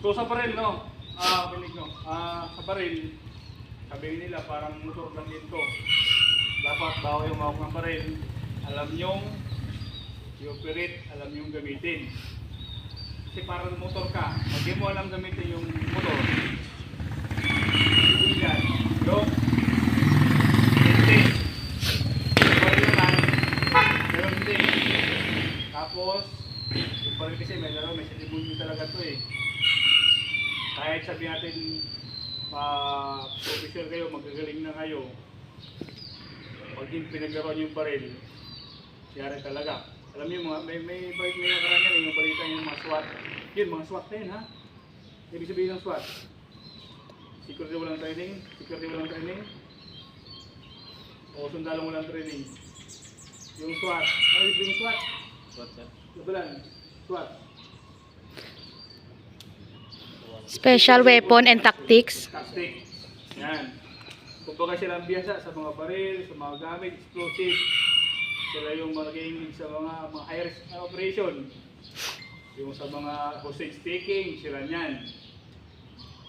So sa baril, no? Pinig, no? Sa baril, sabihin nila parang motor lang dito. Dapat bago yung mawak ng baril, alam nyong i-operate, alam nyong gamitin. Kasi parang motor ka, pag di mo alam gamitin yung motor, yan, yung maintain. Baril naman, pero hindi. Tapos, yung baril kasi may laro, may silimunyo talaga to eh. Kahit sabihin natin ma-official kayo, magagaling na kayo, pag yung pinaglaruan yung baril, siyari talaga. Alam niyo, may nakaraan yan, yung balita yung mga SWAT. Yun, mga SWAT na yun, ha? Ibig sabihin ng SWAT. Security walang training, o sundalong walang training. Yung SWAT, ano yung SWAT? SWAT, sir. Labalan, SWAT. Special Weapon and Tactics. Tactics. Yan. Kumbaga silang biyasa sa mga baril, sa mga gamit, explosive. Sila yung maging sa mga high risk operation. Yung sa mga hostage taking, sila niyan.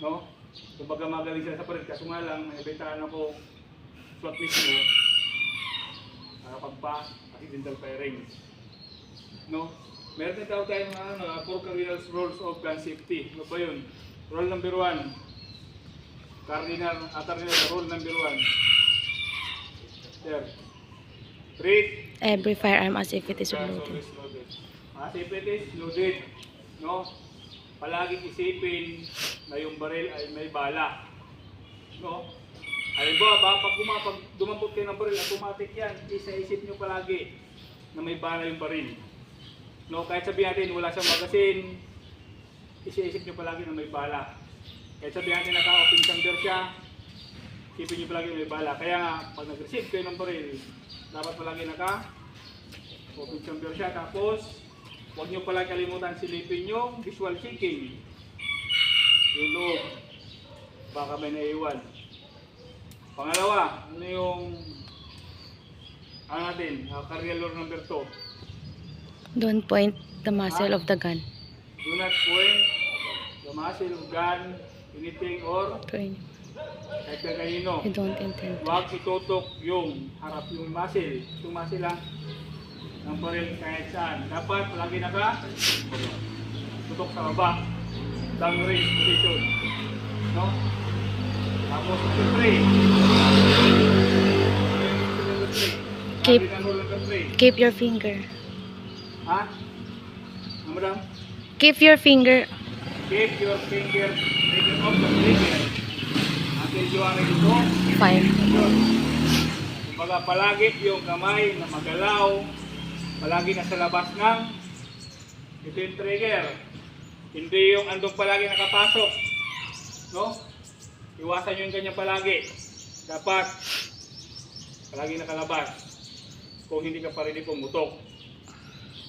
No? Kumbaga magaling sila sa baril. Kaso nga lang, may bentahan ako SWAT mismo. Pagpa-accidental firing. No? Meron din tayong mga 4 cardinal rules of gun safety. Ano ba yun? Rule number 1. Cardinal rule number 1. There. Treat Every firearm as if it is guns loaded. always loaded. As if it is loaded. No? Palaging isipin na yung baril ay may bala. No? Halimbawa, pag dumampot kayo ng baril, automatic yan. Isa-isip nyo palagi na may bala yung baril. No, kahit sabihin natin wala siyang magasin, isip nyo palagi na may bala. Kahit sabihin natin naka-open chamber siya, isipin nyo palagi na may bala. Kaya nga, pag nag-receive kayo ng baril, dapat palagi naka-open chamber siya. Tapos, huwag nyo palagi kalimutan silipin yung visual checking. Yung loob. Baka may naiwan. Pangalawa, ano yung career law number 2. Don't point the muzzle of the gun. Do not point the muzzle of gun, anything or Point. kahit na kanino. You don't intend. Huwag itutok yung harap yung muzzle. Yung muzzle lang ng baril kahit saan. Dapat palagi tutok sa baba. Down range position. No? Tapos number 3. Keep your finger. Ha? Madam? Keep your finger. Keep your finger taken off the trigger until you are ready to Fire. yun. Kumbaga palagi yung kamay na magalaw, palagi nasa labas ng ito yung trigger. Hindi yung andong palagi nakapasok. No? Iwasan yung ganyan palagi. Dapat palagi nakalabas. Kung hindi ka pa ready pumutok.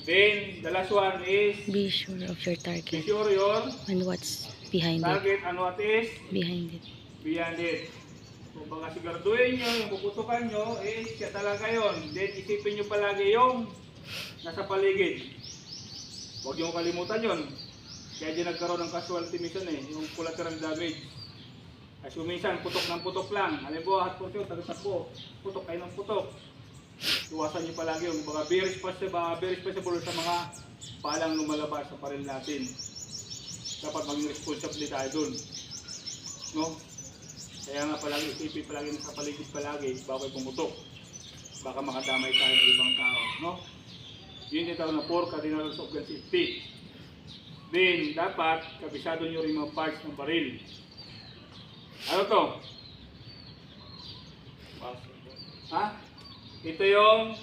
Then, the last one is Be sure of your be target sure your and what's behind it. target and what is Behind it. beyond it. Kung baka siguraduhin nyo, yung puputukan nyo, siya talaga yun. Then, isipin nyo palagi yung nasa paligid. Huwag nyo kalimutan yun. Kaya dyan nagkaroon ng casualty mission yung collateral damage. Kasi minsan, putok ng putok lang. Halimbawa, hot pursuit, taga-takbo, putok kayo ng putok. Iwasan nyo palagi yung mga very responsible sa mga palang lumalabas sa baril natin. Dapat maging responsible tayo dun. No? Kaya nga palagi, isipin palagi sa paligid palagi bago pumutok. Baka makadamay tayo ng ibang tao. No? Yun yung tawag na 4 cardinal rules of gun safety. Then, dapat kabisado nyo rin mga parts ng baril. Ano to? Ha? Ito yung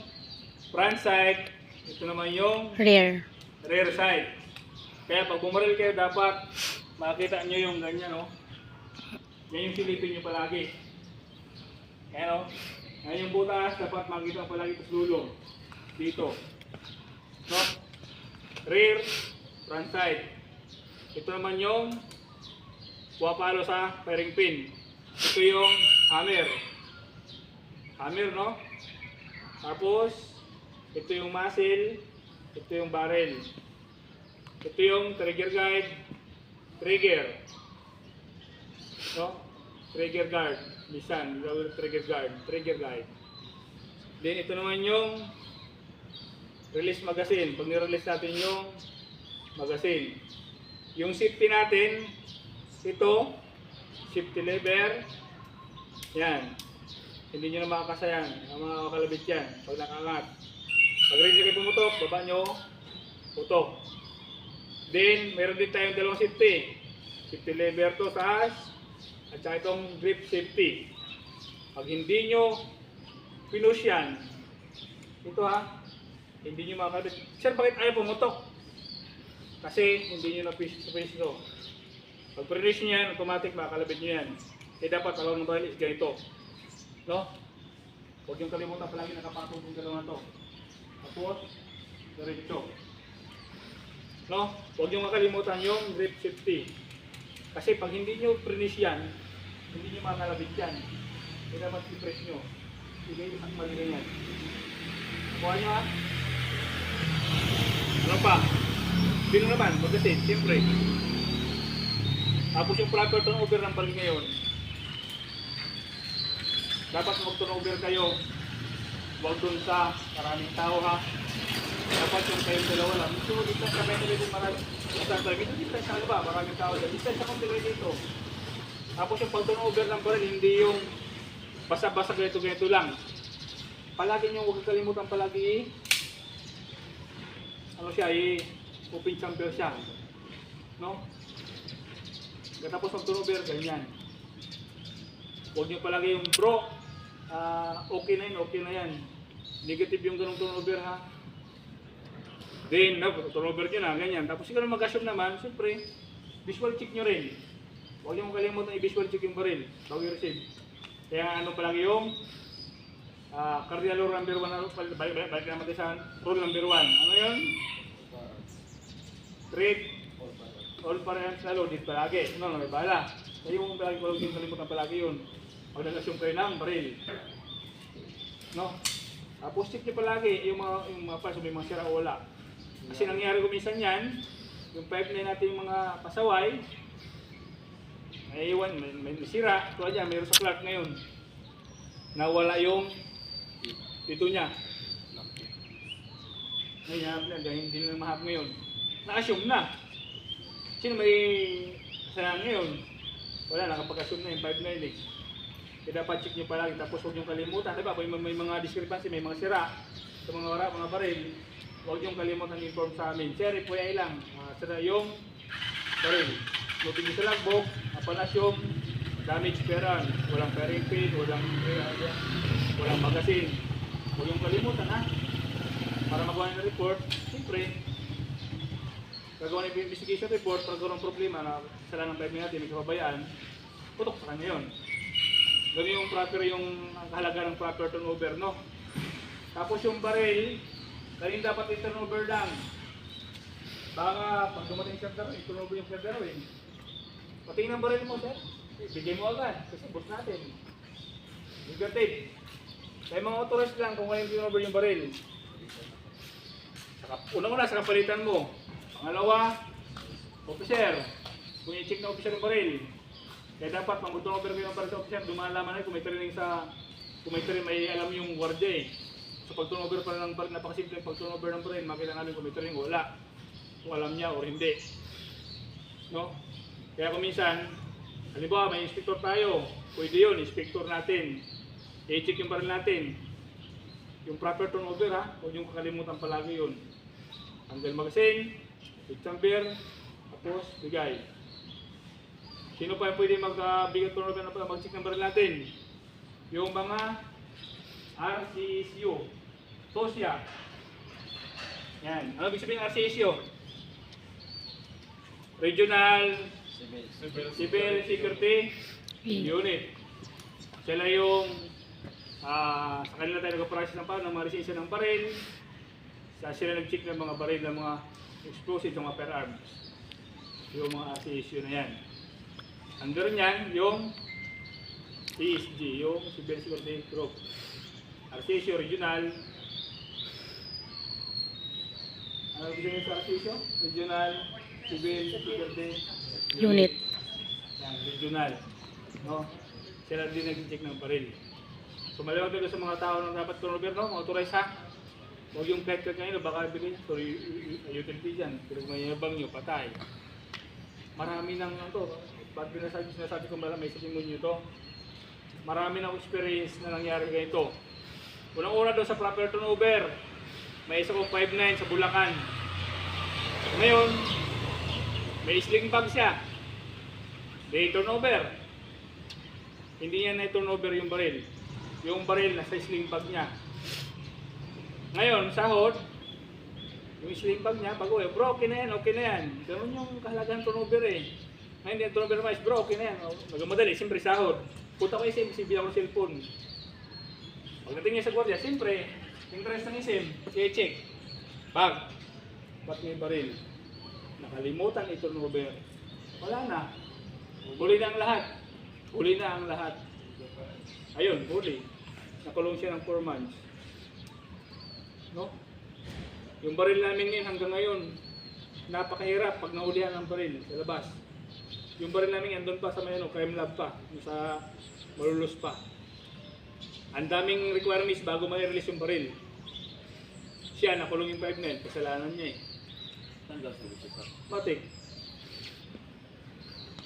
front side, ito naman yung Rear. rear side. Kaya pag bumaril kayo, dapat makita nyo yung ganyan, no? Yan yung silipin nyo palagi. Ayan, no? Yan yung butas, dapat makita palagi sa dulo. Dito. No? Rear, front side. Ito naman yung pumapalo sa firing pin. Ito yung hammer. Hammer, no? Tapos, ito yung muzzle, ito yung barrel. Ito yung trigger guide, trigger. No? Trigger guard. Bisan, trigger guard. Trigger guide. Then ito naman yung release magazine. Pag nirelease natin yung magazine. Yung safety natin, ito, safety lever. Yan. Hindi nyo na makakasayan. Mga kalabit yan. Pag nakangat. Pag ready kayo pumutok, baba nyo, putok. Then, meron din tayong dalawang safety. Safety lever to taas. At saka itong grip safety. Pag hindi nyo pinush yan, ito ha, hindi nyo makakabit. Sir, bakit ayaw pumutok? Kasi hindi nyo na-pinush ito. Pag pinush nyo yan, automatic makakalabit nyo yan. Kaya dapat alawang ng balis ganito. No? Huwag yung kalimutan palagi nakapatong yung dalawa na to. Tapos, diretso. No? Huwag yung makalimutan yung grip safety. Kasi pag hindi nyo finish yan, hindi nyo makalabit yan. Kaya dapat i-press nyo. Ibigay ang mali yan. Kuha nyo ha? Ano pa? Bino naman, magkasin, siyempre. Tapos yung proper turnover ng baril ngayon, dapat mag-turnover kayo. Huwag dun sa maraming tao ha. Dapat yung kayong dalawa lang. Ito, distance sa kayong dito maraming distance. Ito, distance sa ano ba? Maraming tao dyan. Distance sa konti dito. Tapos yung pag-turnover ng baril, hindi yung basa-basa ganito lang. Palagi nyo huwag kalimutan palagi ano siya, open champion siya. No? Tapos mag-turnover, ganyan. Huwag nyo palagi yung bro, okay na yan. Negative yung ganong turnover ha. Then, turnover nyo na, ganyan. Tapos siguro mag-assume naman, siyempre, visual check nyo rin. Huwag nyo makalimutan i-visual check yung baril bago i-receive. Kaya ano palagi yung cardinal rule number 1, balik naman tayo sa rule number 1. Ano yun? Treat all parehas na loaded palagi. No, may bala. Kaya yung palagi ko yung kalimutan palagi yun. Pag nag-assume kayo ng baril. No? Tapos check nyo palagi yung mga parts, may mga sira o wala. Kasi nangyari ko minsan yan, yung pipeline natin yung mga pasaway, may iwan, may sira. Ito dyan, mayroon sa Clark ngayon. Nawala yung dito niya. Ngayon, hindi na mahap ngayon. Na-assume na. Sino may kasalanan ngayon? Wala, nakapag-assume na yung pipeline. Kaya dapat check nyo palagi, tapos huwag nyo kalimutan. Diba, may mga discrepancy, may mga sira sa mga baril. Huwag nyo kalimutan inform sa amin. Sir, FYI lang, sira yung baril. Lutin nyo sa logbook, apanasyon, damage peran, walang fairing pin, walang magazine. Huwag nyo kalimutan ha. Para magawa ng report, siyempre, gagawa ng investigation report, pag gawang problema na kasalanan ng pipeline natin, may kapabayaan, putok sa kanya yun. Ganun yung proper, yung kahalaga ng proper turnover, no? Tapos yung baril, galing dapat i-turnover lang. Baka pag dumating siya daro, i-turnover yung siya daro eh. Patingin ang baril mo, sir. Bigay mo agad, kasi boss natin. Negative. Kaya mga authorized lang kung kaya i-turnover yung baril. Unang-una sa kapalitan mo. Pangalawa, officer. Kung i-check na officer yung baril. Kaya dapat mag-turnover kayo ng baril sa officer, dumalaman na kung may training may alam yung guardia eh. So pag-turnover pa ng baril, napakasimple yung pag-turnover ng baril, makita namin kung may training o wala. Kung alam niya o hindi. No? Kaya kung minsan, halimbawa may inspector tayo, pwede yun, inspector natin. I-check yung baril natin. Yung proper turnover ha, huwag yung kakalimutan palagi yun. Handle magazine, big chamber, tapos bigay. Sino pa yung pwede magbigay turnover na mag-check ng baril natin? Yung mga RCSU, SOSYA. Yan. Ano ibig sabihin ng RCSU? Regional Civil Security Unit. Sila yung sa kanila tayo nag-process ng mga lisensya ng baril. Sila nag-check ng mga baril ng mga explosive ng mga firearms. Yung mga RCSU na yan. Under niyan yung CSG, yung Civil Security Group. RCSU Regional. Ano ibig sabihin sa RCSU? Regional Civil Security Unit. Yan, regional. No? Sila din nag-check ng baril. So maliwag ko sa mga tao na dapat turnover, no? Mga authorize ha. Huwag yung pet kayo, baka bigay so utility dyan. Pero kung may yabang nyo, patay. Marami nang ano, ba't sinasabi ko may testimonyo to? Marami nang experience na nangyari ganito. Unang-una daw sa proper turnover, may isa kong 5'9" sa Bulacan. Ngayon, may sling bag siya. May turnover. Hindi niya na-turnover yung baril. Yung baril nasa sling bag niya. Ngayon, sahod, yung sling bag niya, bago eh, bro, okay na yan, okay na yan. Ganun yung kahalagang turnover eh. Ngayon, yung turnover naman is, bro, okay na yan. Nagamadali, siyempre sahod. Punta ko isim, bilang ko cellphone. Pagdating niya sa gwardiya, siyempre, interest ng isim, i-check. Bag. Ba't may baril? Nakalimutan i-turnover. Wala na. Huli na ang lahat. Huli na ang lahat. Ayun, huli. Nakulong siya ng 4 months. No? Yung baril namin ngayon hanggang ngayon, napakahirap pag nahulihan ang baril sa labas. Yung baril namin andun pa sa may crime lab pa, sa malulus pa. Ang daming requirements bago ma-release yung baril. Siya, nakulong yung 5'9", kasalanan niya eh. Matik.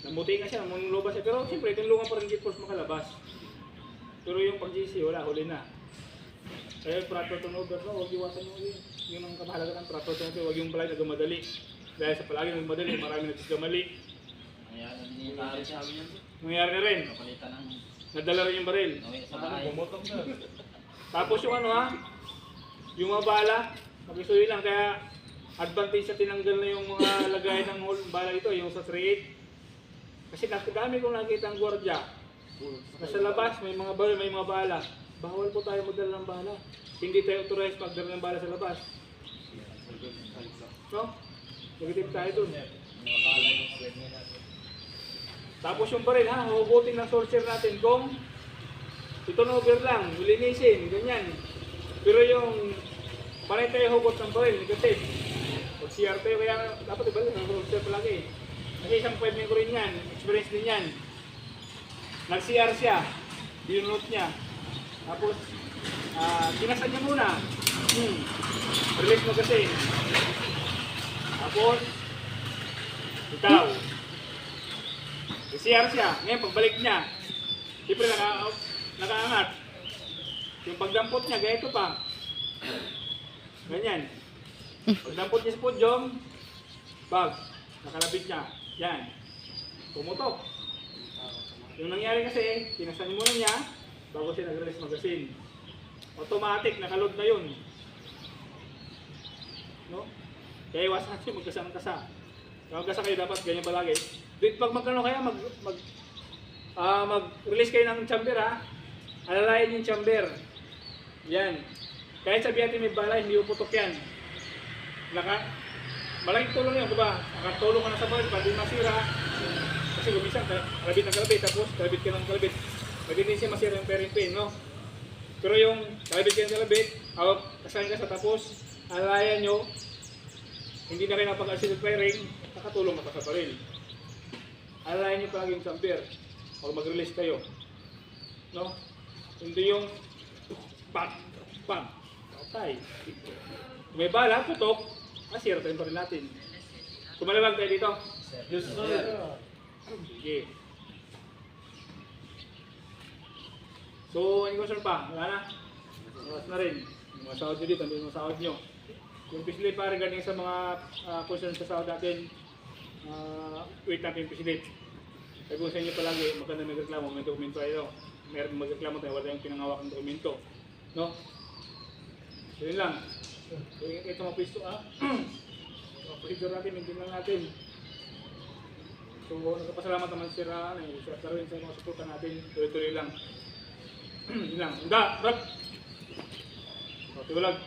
Namuti nga siya, manulubas siya. Pero siyempre, tinulungan pa rin J Force makalabas. Pero yung pag-GC, wala, huli na. Kaya yung proper turnover, no, huwag iwasan mo yun. Yun ang kamahalagan ng proper turnover, huwag yung palagi nagmamadali. Dahil sa palagi nagmamadali, marami nagsigamali. Nangyari na rin. Nadala rin yung baril. Tapos yung ano ha, yung mga bala, mag-isuyo lang, kaya advantage sa tinanggal na yung mga lagay ng bala ito, yung sa 3.8. Kasi dami kong nakita ang gwardiya. Nasa labas, may mga baril, may mga bala. Bawal po tayo magdala ng bala. Hindi tayo authorized magdala ng bala sa labas. No? Negative tayo dun. Tapos yung baril ha, huhugutin ng sorcerer natin kung turnover lang, linisin, ganyan. Pero yung panay tayo hugot ng baril, negative. Pag CR tayo, kaya dapat ibalik ng sorcerer palagi. Kasi isang 5 ko rin yan, experience din yan. Nag-CR siya, dinunot niya. Tapos, kinasan niya muna. Release mo kasi. Tapos, ikaw. CR siya. Ngayon, pagbalik niya, siyempre nakaangat. Yung pagdampot niya, ganito pa. Ganyan. Pagdampot niya sa pudyong, bag, nakalabit niya. Yan. Pumutok. Yung nangyari kasi, kinasan muna niya, bago siya nag-release magazine. Automatic, nakaload na yun. No? Kaya iwasan natin magkasa-kasa. Magkasa kayo dapat, ganyan palagi. Pag magkano kaya, mag-release kayo ng chamber ha, alalayan yung chamber. Yan. Kahit sabihin natin may bala, hindi uputok yan. Malaking tulong yun, diba? Nakatulong ka na sa bala, para di masira. Kasi gumisang, kalabit ng kalabit, tapos kalabit ka ng kalabit. Pwede din siya masira yung bearing pin, no? Pero yung kalabit ka ng kalabit, kasahin ka sa tapos, alalayan nyo, hindi na kayo napag-acid ng bearing, nakatulong ka pa sa baril. Alalayan nyo palagi yung chamber o mag-release kayo. No? Hindi yung bang, bang, patay. May bala, putok, masira tayo pa rin natin. Kumalawag tayo dito? Yes, sir. Sige. So, any question pa? Wala na? Oras na rin. Yung mga sahod nyo dito, yung mga sahod nyo. Yung pisilip pa rin galing sa mga questions sa sahod natin, wait natin yung pisilip. Sabi ko sa inyo palagi, maganda may reklamo, may dokumento tayo. Meron magreklamo tayo, wala yung pinangawak ng dokumento. No? So yun lang. So ito mga pwesto mga procedure natin, maintain lang natin. So nagpapasalamat naman si Rana, Sir Darwin sa mga suporta natin, tuloy-tuloy lang. Yun lang. Handa, Brad! Tiwalag.